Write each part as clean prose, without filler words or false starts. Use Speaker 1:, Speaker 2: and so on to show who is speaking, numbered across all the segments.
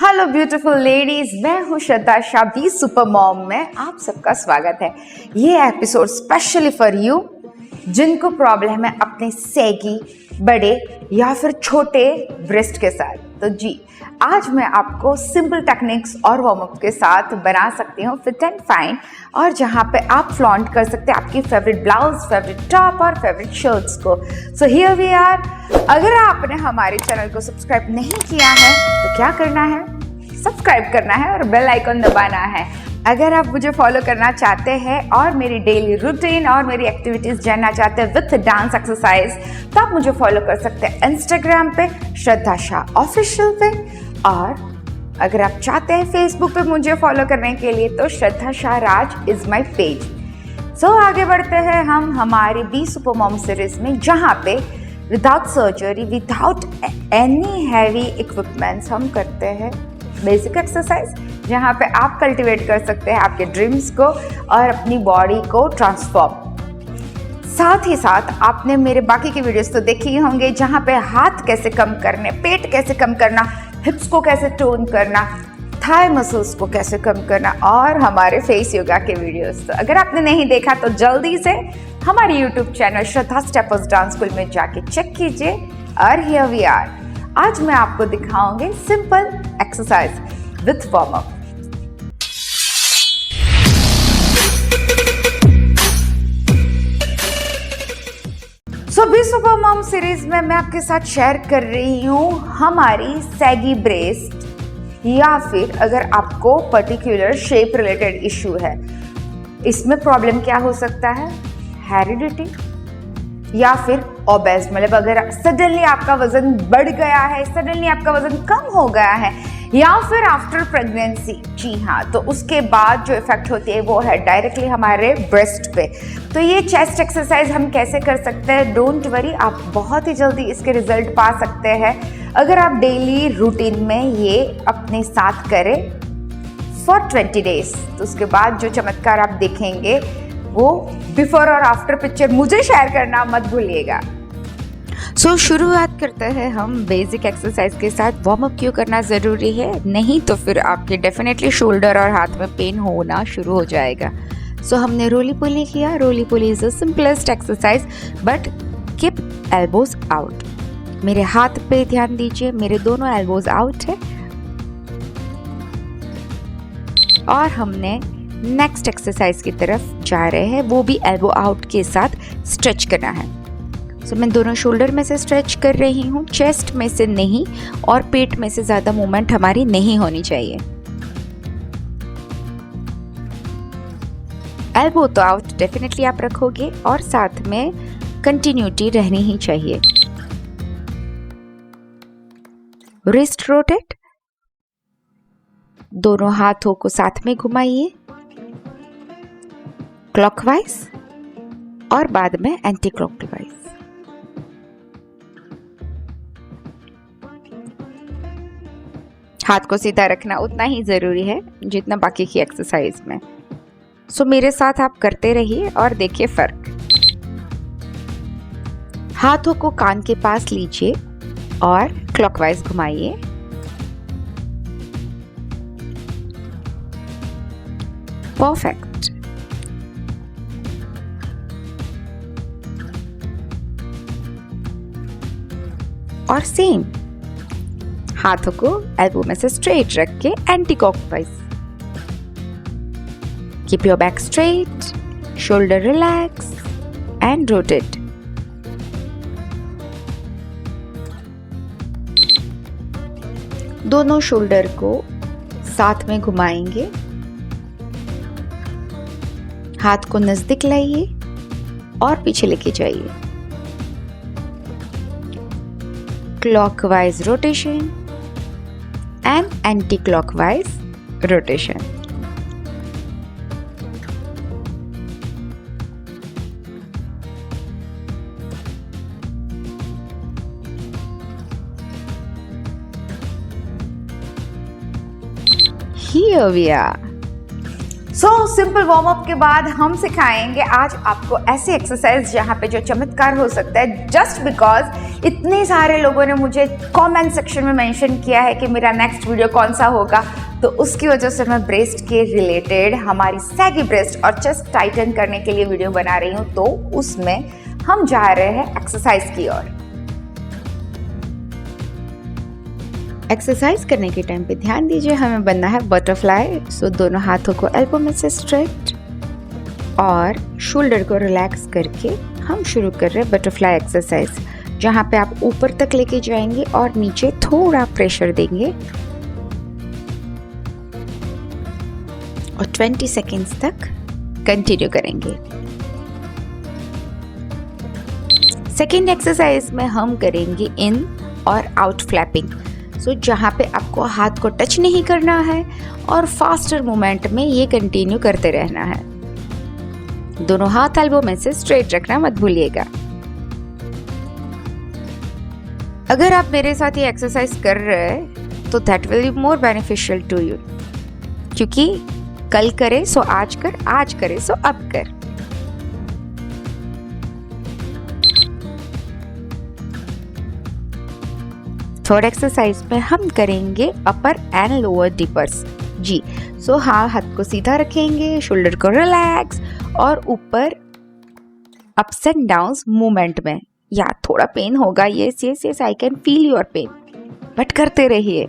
Speaker 1: Hello beautiful ladies, मैं हूँ श्रद्धा Shah be super mom में आप सबका स्वागत है। ये एपिसोड स्पेशली फॉर यू जिनको प्रॉब्लम है अपने सैगी, बड़े या फिर छोटे ब्रेस्ट के साथ। तो जी, आज मैं आपको सिंपल टेक्निक्स और वार्म अप के साथ बना सकती हूँ फिट एंड फाइन, और जहाँ पे आप फ्लॉन्ट कर सकते हैं आपकी फेवरेट ब्लाउज, फेवरेट टॉप और फेवरेट शर्ट्स को। So here we are. अगर आपने हमारे चैनल को सब्सक्राइब नहीं किया है तो क्या करना है? सब्सक्राइब करना है और बेल आइकन दबाना है। अगर आप मुझे फॉलो करना चाहते हैं और मेरी डेली रूटीन और मेरी एक्टिविटीज जानना चाहते हैं विथ डांस एक्सरसाइज, तो आप मुझे फॉलो कर सकते हैं इंस्टाग्राम पे श्रद्धा शाह ऑफिशियल पे, और अगर आप चाहते हैं फेसबुक पे मुझे फॉलो करने के लिए तो श्रद्धा शाह राज इज माई पेज। सो आगे बढ़ते हैं हम हमारी बी सुपर मॉम सीरीज में, जहाँ पे without surgery, without any heavy equipments हम करते हैं बेसिक एक्सरसाइज, जहाँ पे आप कल्टीवेट कर सकते हैं आपके ड्रीम्स को और अपनी बॉडी को ट्रांसफॉर्म। साथ ही साथ आपने मेरे बाकी के वीडियोस तो देखे ही होंगे, जहाँ पे हाथ कैसे कम करने, पेट कैसे कम करना, हिप्स को कैसे टोन करना, थाई मसल्स को कैसे कम करना, और हमारे फेस योगा के वीडियोस। तो अगर आपने नहीं देखा तो जल्दी से हमारे यूट्यूब चैनल श्रद्धा स्टेपर्स डांस स्कूल में जाके चेक कीजिए। और हियर वी आर। आज मैं आपको दिखाऊंगी simple exercise with warm up. So be super mom series में मैं आपके साथ शेयर कर रही हूँ हमारी सैगी ब्रेस्ट, या फिर अगर आपको पर्टिकुलर शेप रिलेटेड इशू है। इसमें प्रॉब्लम क्या हो सकता है? हेरिडिटी या फिर ओबेस, मतलब अगर सडनली आपका वजन बढ़ गया है, सडनली आपका वजन कम हो गया है, या फिर आफ्टर प्रेगनेंसी। जी हाँ, तो उसके बाद जो इफेक्ट होती है वो है डायरेक्टली हमारे ब्रेस्ट पे। तो ये चेस्ट एक्सरसाइज हम कैसे कर सकते हैं? डोंट वरी, आप बहुत ही जल्दी इसके रिजल्ट पा सकते हैं अगर आप डेली रूटीन में ये अपने साथ करें फॉर 20 डेज। तो उसके बाद जो चमत्कार आप देखेंगे वो बिफोर और आफ्टर पिक्चर मुझे शेयर करना मत भूलिएगा। सो शुरुआत करते हैं हम बेसिक एक्सरसाइज के साथ। वार्म अप क्यों करना ज़रूरी है? नहीं तो फिर आपके डेफिनेटली शोल्डर और हाथ में पेन होना शुरू हो जाएगा। सो हमने रोली पोली किया। Roly poly is the simplest exercise, but keep elbows out. मेरे हाथ पे ध्यान दीजिए, मेरे दोनों एल्बोज आउट है। और हमने नेक्स्ट एक्सरसाइज की तरफ जा रहे हैं, वो भी एल्बो आउट के साथ स्ट्रेच करना है। सो मैं दोनों शोल्डर में से स्ट्रेच कर रही हूँ, चेस्ट में से नहीं, और पेट में से ज़्यादा मूवमेंट हमारी नहीं होनी चाहिए। एल्बो तो आउट डेफिनेटली आप रखोगे, और साथ में कंटिन्यूटी रहनी ही चाहिए। रिस्ट रोटेट, दोनों हाथों को साथ में घुमाइए क्लॉकवाइज और बाद में एंटी क्लॉकवाइज। हाथ को सीधा रखना उतना ही जरूरी है जितना बाकी की एक्सरसाइज में। सो मेरे साथ आप करते रहिए और देखिए फर्क। हाथों को कान के पास लीजिए और क्लॉकवाइज घुमाइए। परफेक्ट। और सेम हाथों को एल्बो में से स्ट्रेट रख के anti clockwise. Keep your back straight, shoulder relax and rotate. दोनों शोल्डर को साथ में घुमाएंगे। हाथ को नजदीक लाइए और पीछे लेके जाइए। Clockwise rotation and anti clockwise rotation. Here we are. So simple warm up के बाद हम सिखाएंगे आज आपको ऐसी एक्सरसाइज जहाँ पे जो चमत्कार हो सकता है, जस्ट बिकॉज इतने सारे लोगों ने मुझे कमेंट सेक्शन में मेंशन किया है कि मेरा नेक्स्ट वीडियो कौन सा होगा, तो उसकी वजह से मैं ब्रेस्ट के रिलेटेड हमारी सैगी ब्रेस्ट और चेस्ट टाइटन करने के लिए वीडियो बना रही हूँ। तो उसमें हम जा रहे हैं एक्सरसाइज की ओर। एक्सरसाइज करने के टाइम पे ध्यान दीजिए, हमें बनना है बटरफ्लाई। सो दोनों हाथों को एल्बो में से स्ट्रेट और शोल्डर को रिलैक्स करके हम शुरू कर रहे हैं बटरफ्लाई एक्सरसाइज, जहाँ पे आप ऊपर तक लेके जाएंगे और नीचे थोड़ा प्रेशर देंगे और 20 सेकेंड्स तक कंटिन्यू करेंगे। सेकेंड एक्सरसाइज में हम करेंगे इन और आउट फ्लैपिंग। सो जहाँ पे आपको हाथ को टच नहीं करना है और फास्टर मूवमेंट में ये कंटिन्यू करते रहना है। दोनों हाथ एल्बो में से स्ट्रेट रखना मत भूलिएगा। अगर आप मेरे साथ ये एक्सरसाइज कर रहे हैं तो that will be more beneficial to you, क्योंकि कल करे सो आज कर, आज करे सो अब कर। थर्ड एक्सरसाइज में हम करेंगे अपर एंड लोअर डिपर्स जी। सो हाँ, हाथ को सीधा रखेंगे, शोल्डर को रिलैक्स और ऊपर अप्स एंड डाउन्स मूवमेंट में। या थोड़ा पेन होगा, yes yes yes, I can feel your pain, but करते रहिए।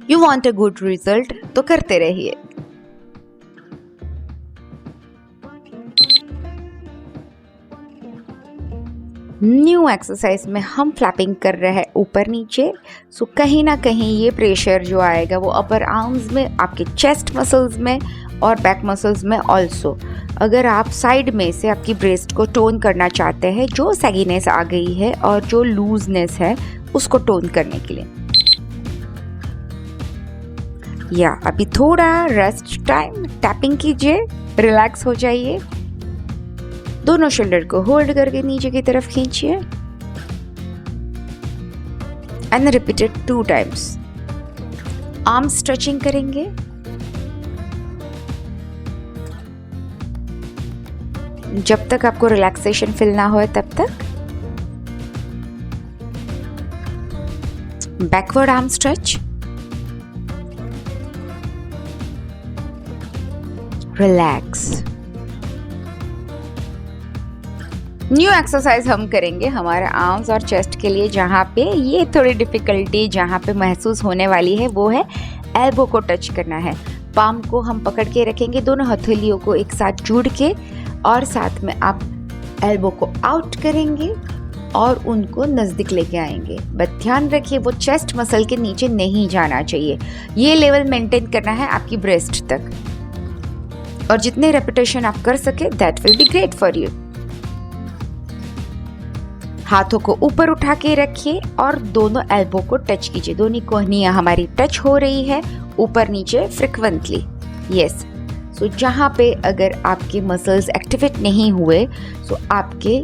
Speaker 1: You want a good result तो करते रहिए। न्यू एक्सरसाइज में हम फ्लैपिंग कर रहे हैं ऊपर नीचे। सो कहीं ना कहीं ये प्रेशर जो आएगा वो अपर आर्म्स में, आपके चेस्ट मसल्स में और बैक मसल्स में ऑल्सो। अगर आप साइड में से आपकी ब्रेस्ट को टोन करना चाहते हैं, जो सैगीनेस आ गई है और जो लूजनेस है उसको टोन करने के लिए, या अभी थोड़ा रेस्ट टाइम, टैपिंग कीजिए, रिलैक्स हो जाइए। दोनों शोल्डर को होल्ड करके नीचे की तरफ खींचिए and repeated 2 times. Arm stretching करेंगे। जब तक आपको रिलैक्सेशन फील ना हो तब तक। Backward arm stretch, relax. New exercise हम करेंगे हमारे आर्म्स और चेस्ट के लिए, जहाँ पे ये थोड़ी डिफिकल्टी जहाँ पे महसूस होने वाली है वो है एल्बो को टच करना है। पाम को हम पकड़ के रखेंगे, दोनों हथेलियों को एक साथ जोड़ के, और साथ में आप एल्बो को आउट करेंगे और उनको नज़दीक लेके आएंगे। बट ध्यान रखिए वो चेस्ट मसल के नीचे नहीं जाना चाहिए। ये लेवल मेंटेन करना है आपकी ब्रेस्ट तक, और जितने रेपिटेशन आप कर सके that will be great for you. हाथों को ऊपर उठा के रखिए और दोनों एल्बो को टच कीजिए। दोनों कोहनियां हमारी टच हो रही है ऊपर नीचे फ्रिक्वेंटली, यस। सो जहाँ पे अगर आपके मसल्स एक्टिवेट नहीं हुए, सो आपके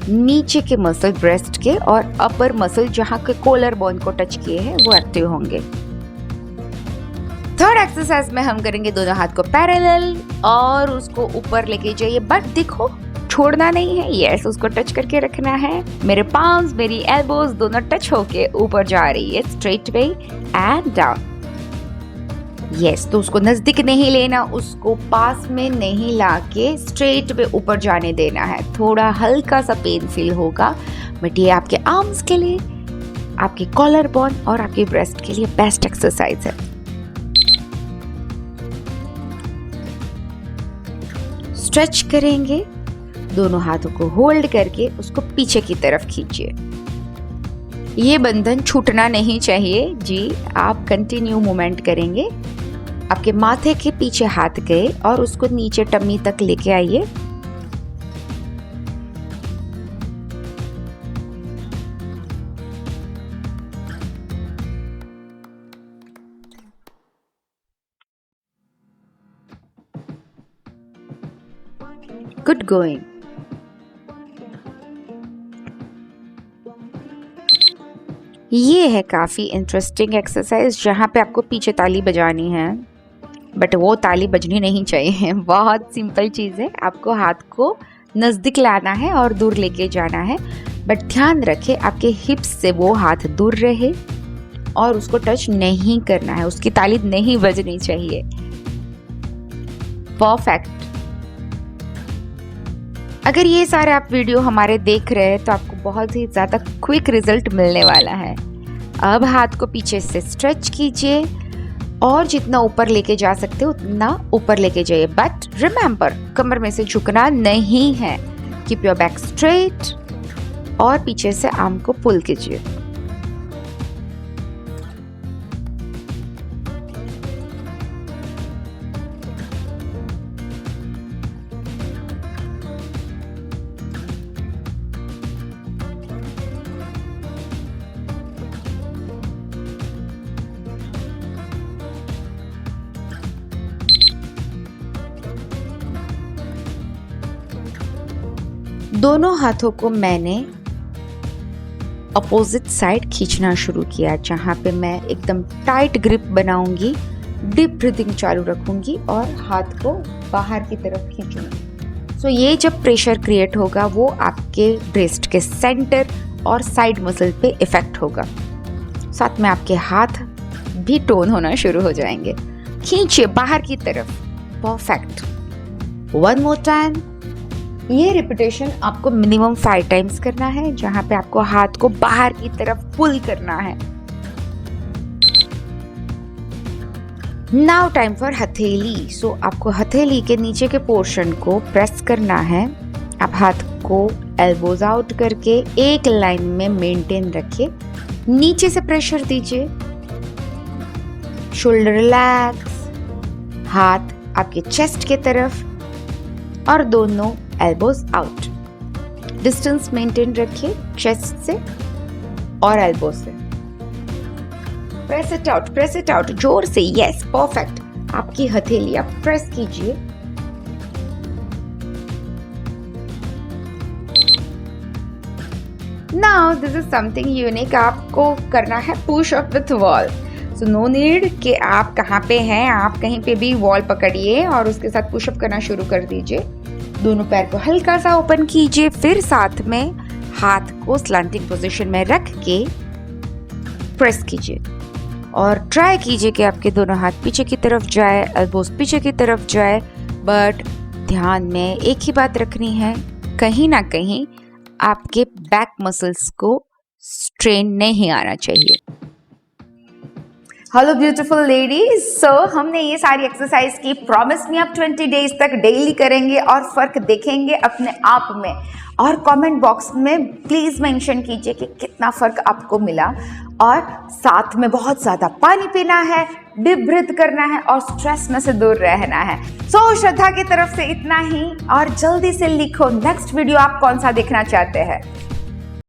Speaker 1: नीचे के मसल ब्रेस्ट के और अपर मसल जहाँ के कॉलर बोन को टच किए हैं वो एक्टिव होंगे। थर्ड एक्सरसाइज में हम करेंगे दोनों हाथ को पैरेलल और उसको ऊपर लेके जाइए, बट देखो छोड़ना नहीं है, यस, उसको टच करके रखना है। मेरे पाम्स, मेरी एल्बोज दोनों टच होके ऊपर जा रही है, straight way and down, yes. तो उसको नजदीक नहीं लेना, उसको पास में नहीं लाके स्ट्रेट वे ऊपर जाने देना है। थोड़ा हल्का सा पेन फील होगा, बट ये आपके आर्म्स के लिए, आपके कॉलर बोन और आपके ब्रेस्ट के लिए बेस्ट एक्सरसाइज है। स्ट्रेच करेंगे, दोनों हाथों को होल्ड करके उसको पीछे की तरफ खींचिए। ये बंधन छूटना नहीं चाहिए जी। आप कंटिन्यू मूवमेंट करेंगे। आपके माथे के पीछे हाथ गए और उसको नीचे टम्मी तक लेके आइए। Good going. ये है काफ़ी इंटरेस्टिंग एक्सरसाइज जहाँ पे आपको पीछे ताली बजानी है बट वो ताली बजनी नहीं चाहिए। बहुत सिंपल चीज़ है, आपको हाथ को नज़दीक लाना है और दूर लेके जाना है, बट ध्यान रखें आपके हिप्स से वो हाथ दूर रहे और उसको टच नहीं करना है, उसकी ताली नहीं बजनी चाहिए। परफेक्ट। अगर ये सारे आप वीडियो हमारे देख रहे हैं तो आपको बहुत ही ज़्यादा क्विक रिजल्ट मिलने वाला है। अब हाथ को पीछे से स्ट्रेच कीजिए और जितना ऊपर लेके जा सकते हो उतना ऊपर लेके जाइए, बट रिमेंबर कमर में से झुकना नहीं है। कीप योर बैक स्ट्रेट और पीछे से आर्म को पुल कीजिए। दोनों हाथों को मैंने अपोजिट साइड खींचना शुरू किया, जहाँ पे मैं एकदम टाइट ग्रिप बनाऊंगी, डीप ब्रीदिंग चालू रखूंगी और हाथ को बाहर की तरफ खींचूंगी। सो ये जब प्रेशर क्रिएट होगा वो आपके ब्रेस्ट के सेंटर और साइड मसल पे इफेक्ट होगा, साथ में आपके हाथ भी टोन होना शुरू हो जाएंगे। खींचिए बाहर की तरफ। परफेक्ट। One more time. ये रिपीटेशन आपको मिनिमम 5 टाइम्स करना है, जहां पे आपको हाथ को बाहर की तरफ पुल करना है। नाउ टाइम फॉर हथेली। सो आपको हथेली के नीचे के पोर्शन को प्रेस करना है। आप हाथ को एल्बोज आउट करके एक लाइन में मेंटेन रखिए, नीचे से प्रेशर दीजिए, शोल्डर रिलैक्स, हाथ आपके चेस्ट के तरफ और दोनों एल्बोज आउट। डिस्टेंस मेंटेन रखिए चेस्ट से और एल्बो से। प्रेस इट आउट जोर से। Yes, perfect. आपकी हथेली आप प्रेस कीजिए। Now this is something unique, आपको करना है push up with wall. So no need कि आप कहाँ पे हैं, आप कहीं पे भी वॉल पकड़िए और उसके साथ पुशअप करना शुरू कर दीजिए। दोनों पैर को हल्का सा ओपन कीजिए, फिर साथ में हाथ को स्लैंटिंग पोजीशन में रख के प्रेस कीजिए और ट्राई कीजिए कि आपके दोनों हाथ पीछे की तरफ जाए, एल्बोस पीछे की तरफ जाए, बट ध्यान में एक ही बात रखनी है, कहीं ना कहीं आपके बैक मसल्स को स्ट्रेन नहीं आना चाहिए। Hello beautiful ladies. सो हमने ये सारी एक्सरसाइज की, प्रॉमिस मी आप 20 डेज तक डेली करेंगे और फर्क देखेंगे अपने आप में। और कमेंट बॉक्स में प्लीज़ मेंशन कीजिए कि कितना फ़र्क आपको मिला, और साथ में बहुत ज़्यादा पानी पीना है, डीप ब्रीथ करना है और स्ट्रेस में से दूर रहना है। सो श्रद्धा की तरफ से इतना ही, और जल्दी से लिखो नेक्स्ट वीडियो आप कौन सा देखना चाहते हैं।